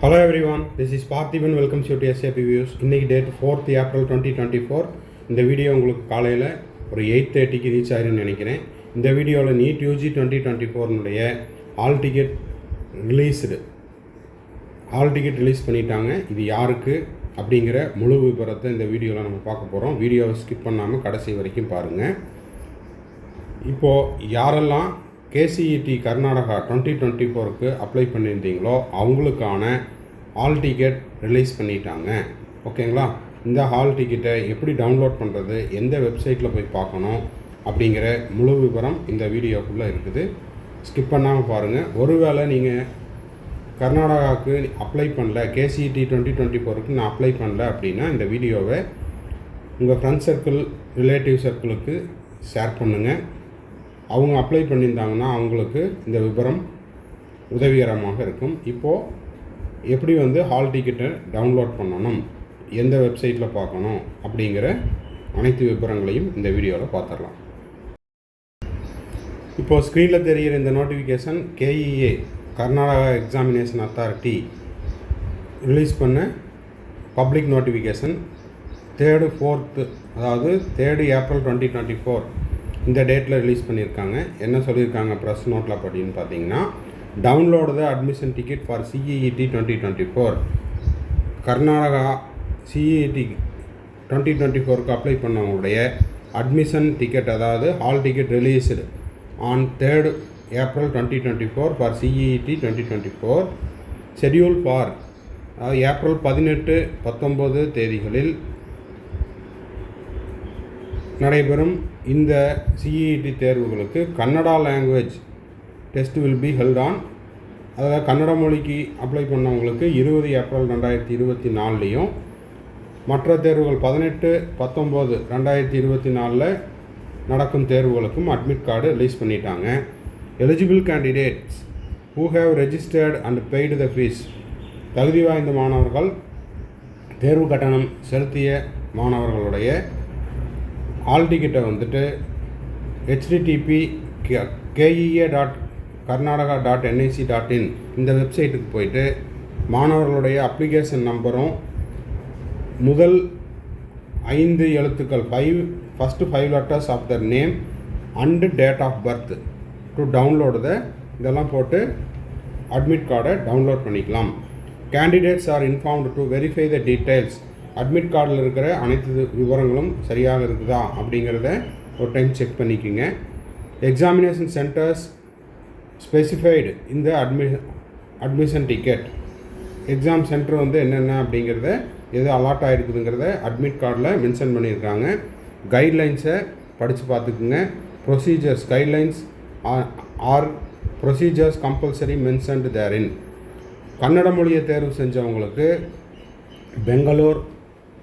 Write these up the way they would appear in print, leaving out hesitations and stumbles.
Hello everyone, this is Parthiban. Welcome to SAP Views. இன்னைக்கு date 4th April 2024. இந்த video உங்களுக்கு காலையில் ஒரு 8:30க்கு ரீச் ஆயிருன்னு நினைக்கிறேன். இந்த வீடியோவில் நீட் யூஜி 2024னுடைய ஆல் டிக்கெட் ரிலீஸ் பண்ணிட்டாங்க. இது யாருக்கு அப்படிங்கிற முழு விபரத்தை இந்த வீடியோவில் நம்ம பார்க்க போகிறோம். வீடியோவை ஸ்கிப் பண்ணாமல் கடைசி வரைக்கும் பாருங்கள். இப்போது யாரெல்லாம் கேசிஇடி கர்நாடகா 2024க்கு அப்ளை பண்ணியிருந்தீங்களோ அவங்களுக்கான ஹால் டிக்கெட் ரிலீஸ் பண்ணிட்டாங்க. ஓகேங்களா? இந்த ஹால் டிக்கெட்டை எப்படி டவுன்லோட் பண்ணுறது, எந்த வெப்சைட்டில் போய் பார்க்கணும் அப்படிங்கிற முழு விவரம் இந்த வீடியோக்குள்ளே இருக்குது. ஸ்கிப் பண்ணாமல் பாருங்கள். ஒருவேளை நீங்கள் கர்நாடகாவுக்கு அப்ளை பண்ணல, கேசிஇடி 2024க்கு நான் அப்ளை பண்ணல அப்படின்னா இந்த வீடியோவை உங்கள் ஃப்ரெண்ட் சர்க்கிள், ரிலேட்டிவ் சர்க்கிளுக்கு ஷேர் பண்ணுங்கள். அவங்க அப்ளை பண்ணியிருந்தாங்கன்னா அவங்களுக்கு இந்த விவரம் உதவிகரமாக இருக்கும். இப்போது எப்படி ஹால் டிக்கெட்டை டவுன்லோட் பண்ணணும், எந்த வெப்சைட்டில் பார்க்கணும் அப்படிங்கிற அனைத்து விவரங்களையும் இந்த வீடியோவில் பார்த்துடலாம். இப்போது ஸ்க்ரீனில் தெரிகிற இந்த notification KEA Karnataka examination authority release பண்ண பப்ளிக் நோட்டிஃபிகேஷன் 3rd 4th அதாவது 3rd April 2024 இந்த டேட்டில் ரிலீஸ் பண்ணியிருக்காங்க. என்ன சொல்லியிருக்காங்க ப்ரெஸ் நோட்டில் அப்படின்னு பார்த்தீங்கன்னா, download the admission ticket for CET 2024. Karnataka CET 2024க்கு அப்ளை பண்ணவங்களுடைய அட்மிஷன் டிக்கெட், அதாவது hall ticket released on 3rd April 2024 for CET 2024. Schedule for April 18, 19 தேதிகளில் நடைபெறும் இந்த CET தேர்வுகளுக்கு Kannada language test will be held on, அதாவது கன்னட மொழிக்கு அப்ளை பண்ணவங்களுக்கு 20 ஏப்ரல் 2024லையும், மற்ற தேர்வுகள் 18, 19, 2024 நடக்கும் தேர்வுகளுக்கும் அட்மிட் கார்டு ரிலீஸ் பண்ணிட்டாங்க. Eligible candidates who have registered and paid the fees, தகுதி வாய்ந்த மாணவர்கள், தேர்வு கட்டணம் செலுத்திய மாணவர்களுடைய ஹால் டிக்கெட்டை http://kea.karnataka.nic.in இந்த வெப்சைட்டுக்கு போயிட்டு மாணவர்களுடைய அப்ளிகேஷன் நம்பரும் முதல் 5 எழுத்துக்கள் first 5 letters of their name and date of birth to download இதெல்லாம் போட்டு அட்மிட் கார்டை டவுன்லோட் பண்ணிக்கலாம். Candidates are informed to verify the details, admit கார்டில் இருக்கிற அனைத்து விவரங்களும் சரியாக இருக்குதா அப்படிங்கிறத ஒரு டைம் செக் பண்ணிக்கோங்க. எக்ஸாமினேஷன் சென்டர்ஸ் ஸ்பெசிஃபைடு இந்த அட்மிஷன் டிக்கெட், எக்ஸாம் சென்டர் என்னென்ன அப்படிங்கிறத, எது அலாட் ஆகிருக்குதுங்கிறத அட்மிட் கார்டில் மென்ஷன் பண்ணியிருக்காங்க. கைட்லைன்ஸை படித்து பார்த்துக்குங்க. Procedures, guidelines are procedures compulsory mentioned therein. Kannada மொழியை தேர்வு செஞ்சவங்களுக்கு பெங்களூர்,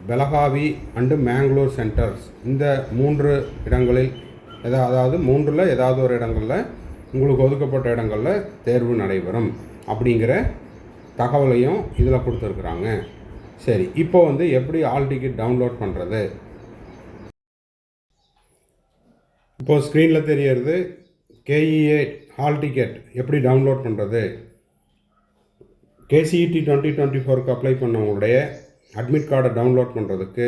பெலகாவி அண்டு மேங்களூர் சென்டர்ஸ், இந்த 3 இடங்களில் அதாவது 3ல் ஏதாவது ஒரு இடங்களில் உங்களுக்கு ஒதுக்கப்பட்ட இடங்களில் தேர்வு நடைபெறும் அப்படிங்கிற தகவலையும் இதில் கொடுத்துருக்குறாங்க. சரி, இப்போ எப்படி ஹால் டிக்கெட் டவுன்லோட் பண்ணுறது? இப்போது ஸ்க்ரீனில் தெரியறது KEA ஹால் டிக்கெட் எப்படி டவுன்லோட் பண்ணுறது. KCET 2024க்கு அப்ளை பண்ணவங்களுடைய அட்மிட் கார்டை டவுன்லோட் பண்ணுறதுக்கு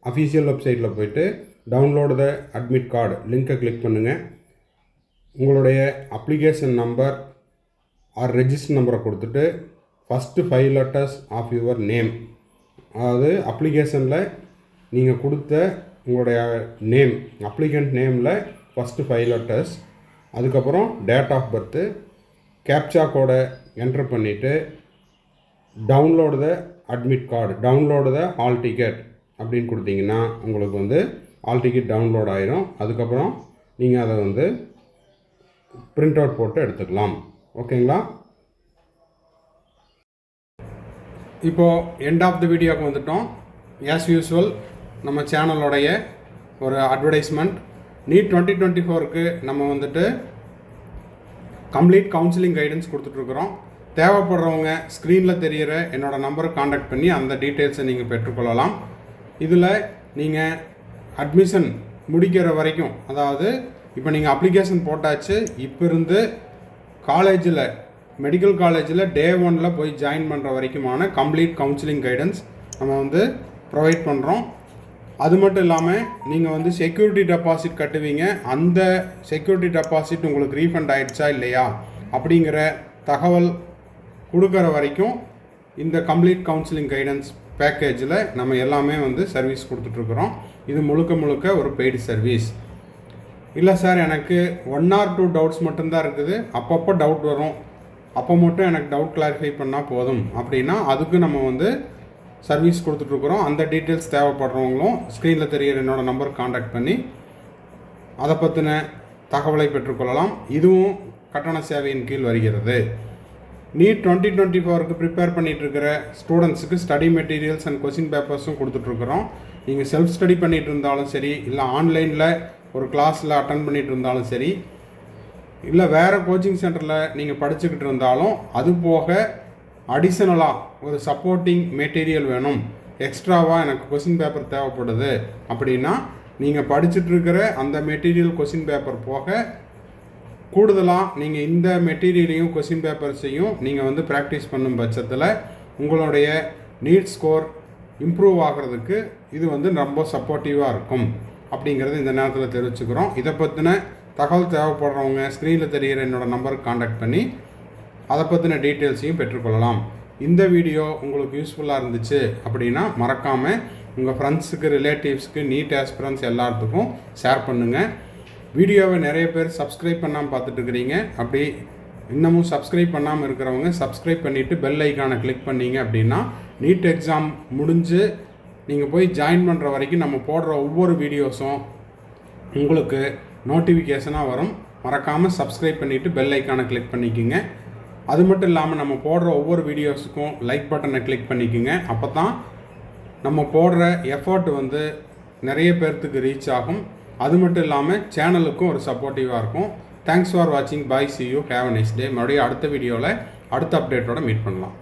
அஃபீஷியல் வெப்சைட்டில் போய்ட்டு டவுன்லோடு த அட்மிட் கார்டு லிங்க்கை கிளிக் பண்ணுங்கள். உங்களுடைய அப்ளிகேஷன் நம்பர் ஆர் ரெஜிஸ்டர் நம்பரை கொடுத்துட்டு first 5 letters of your name, அதாவது அப்ளிகேஷனில் நீங்கள் கொடுத்த உங்களுடைய நேம், அப்ளிகண்ட் நேமில் ஃபஸ்ட்டு 5 letters, அதுக்கப்புறம் டேட் ஆஃப் பர்த்து, கேப்சா கோடை என்ட்ரு பண்ணிவிட்டு download the admit card, download the hall ticket அப்படின்னு கொடுத்தீங்கன்னா உங்களுக்கு ஹால் டிக்கெட் டவுன்லோட் ஆயிரும். அதுக்கப்புறம் நீங்கள் அதை பிரிண்ட் அவுட் போட்டு எடுத்துக்கலாம். ஓகேங்களா? இப்போது எண்ட் ஆஃப் தி வீடியோக்கு வந்துட்டோம். ஆஸ் யூஸ்வல் நம்ம சேனலோடைய ஒரு அட்வர்டைஸ்மெண்ட். நீட் 2024க்கு நம்ம கம்ப்ளீட் கவுன்சிலிங் கைடன்ஸ் கொடுத்துட்ருக்குறோம். தேவைப்படுறவங்க ஸ்க்ரீனில் தெரிகிற என்னோடய நம்பரை காண்டாக்ட் பண்ணி அந்த டீட்டெயில்ஸை நீங்கள் பெற்றுக்கொள்ளலாம். இதில் நீங்கள் அட்மிஷன் முடிக்கிற வரைக்கும், அதாவது இப்போ நீங்கள் அப்ளிகேஷன் போட்டாச்சு, இப்போ இருந்து காலேஜில் மெடிக்கல் காலேஜில் டே 1 போய் ஜாயின் பண்ணுற வரைக்குமான கம்ப்ளீட் கவுன்சிலிங் கைடன்ஸ் நம்ம வந்து ப்ரொவைட் பண்ணுறோம். அது மட்டும் இல்லாமல் நீங்கள் வந்து செக்யூரிட்டி டெபாசிட் கட்டுவீங்க, அந்த செக்யூரிட்டி டெபாசிட் உங்களுக்கு ரீஃபண்ட் ஆகிடுச்சா இல்லையா அப்படிங்கிற தகவல் கொடுக்குற வரைக்கும் இந்த கம்ப்ளீட் கவுன்சிலிங் கைடன்ஸ் பேக்கேஜில் நம்ம எல்லாமே வந்து சர்வீஸ் கொடுத்துட்ருக்குறோம். இது முழுக்க ஒரு பெய்டு சர்வீஸ். இல்லை சார், எனக்கு 1 or 2 டவுட்ஸ் மட்டும்தான் இருக்குது, அப்பப்போ டவுட் வரும், அப்போ மட்டும் எனக்கு டவுட் கிளாரிஃபை பண்ணால் போதும் அப்படின்னா அதுக்கு நம்ம வந்து சர்வீஸ் கொடுத்துட்ருக்குறோம். அந்த டீட்டெயில்ஸ் தேவைப்படுறவங்களும் ஸ்க்ரீனில் தெரிகிற என்னோடய நம்பருக்கு காண்டாக்ட் பண்ணி அதை பற்றின தகவலை பெற்றுக்கொள்ளலாம். இதுவும் கட்டண சேவையின் கீழ் வருகிறது. நீட் 2024க்கு ப்ரிப்பேர் பண்ணிகிட்ருக்கிற ஸ்டூடெண்ட்ஸுக்கு ஸ்டடி மெட்டீரியல்ஸ் அண்ட் கொஸ்டின் பேப்பர்ஸும் கொடுத்துட்ருக்குறோம். நீங்கள் செல்ஃப் ஸ்டடி பண்ணிகிட்டு இருந்தாலும் சரி, இல்லை ஆன்லைனில் ஒரு கிளாஸில் அட்டன் பண்ணிகிட்டு இருந்தாலும் சரி, இல்லை வேறு கோச்சிங் சென்டரில் நீங்கள் படிச்சுக்கிட்டு இருந்தாலும், அது போக அடிஷ்னலாக ஒரு சப்போர்ட்டிங் மெட்டீரியல் வேணும், எக்ஸ்ட்ராவாக எனக்கு கொஸ்டின் பேப்பர் தேவைப்படுது அப்படின்னா நீங்கள் படிச்சுட்ருக்கிற அந்த மெட்டீரியல் கொஸ்டின் பேப்பர் போக கூடுதலாக நீங்கள் இந்த மெட்டீரியலையும் கொஸ்டின் பேப்பர்ஸையும் நீங்கள் வந்து ப்ராக்டிஸ் பண்ணும் பட்சத்தில் உங்களுடைய நீட் ஸ்கோர் இம்ப்ரூவ் ஆகிறதுக்கு இது வந்து ரொம்ப சப்போர்ட்டிவாக இருக்கும் அப்படிங்கிறது இந்த நேரத்தில் தெரிவிச்சுக்கிறோம். இதை பற்றின தகவல் தேவைப்படுறவங்க ஸ்க்ரீனில் தெரிகிற என்னோடய நம்பருக்கு காண்டாக்ட் பண்ணி அதை பற்றின டீட்டெயில்ஸையும் பெற்றுக்கொள்ளலாம். இந்த வீடியோ உங்களுக்கு யூஸ்ஃபுல்லாக இருந்துச்சு அப்படின்னா மறக்காமல் உங்கள் ஃப்ரெண்ட்ஸுக்கு, ரிலேட்டிவ்ஸுக்கு, நீட் ஆஸ்பிரன்ஸ் எல்லாத்துக்கும் ஷேர் பண்ணுங்கள். வீடியோவை நிறைய பேர் சப்ஸ்கிரைப் பண்ணாமல் பார்த்துட்ருக்கிறீங்க. அப்படி இன்னமும் சப்ஸ்கிரைப் பண்ணாமல் இருக்கிறவங்க சப்ஸ்கிரைப் பண்ணிவிட்டு பெல் ஐக்கானை கிளிக் பண்ணிங்க அப்படின்னா நீட் எக்ஸாம் முடிஞ்சு நீங்கள் போய் ஜாயின் பண்ணுற வரைக்கும் நம்ம போடுற ஒவ்வொரு வீடியோஸும் உங்களுக்கு நோட்டிஃபிகேஷனாக வரும். மறக்காமல் சப்ஸ்கிரைப் பண்ணிவிட்டு பெல் ஐக்கானை கிளிக் பண்ணிக்கோங்க. அது மட்டும் இல்லாமல் நம்ம போடுற ஒவ்வொரு வீடியோஸுக்கும் லைக் பட்டனை கிளிக் பண்ணிக்கோங்க. அப்போ தான் நம்ம போடுற எஃபர்ட் வந்து நிறைய பேர்த்துக்கு ரீச் ஆகும். அது மட்டும் இல்லாமல் சேனலுக்கும் ஒரு சப்போர்ட்டிவாக இருக்கும். தேங்க்ஸ் ஃபார் வாட்சிங். பாய், see you, have a nice day. மறுபடியும் அடுத்த வீடியோவில் அடுத்த அப்டேட்டோட மீட் பண்ணலாம்.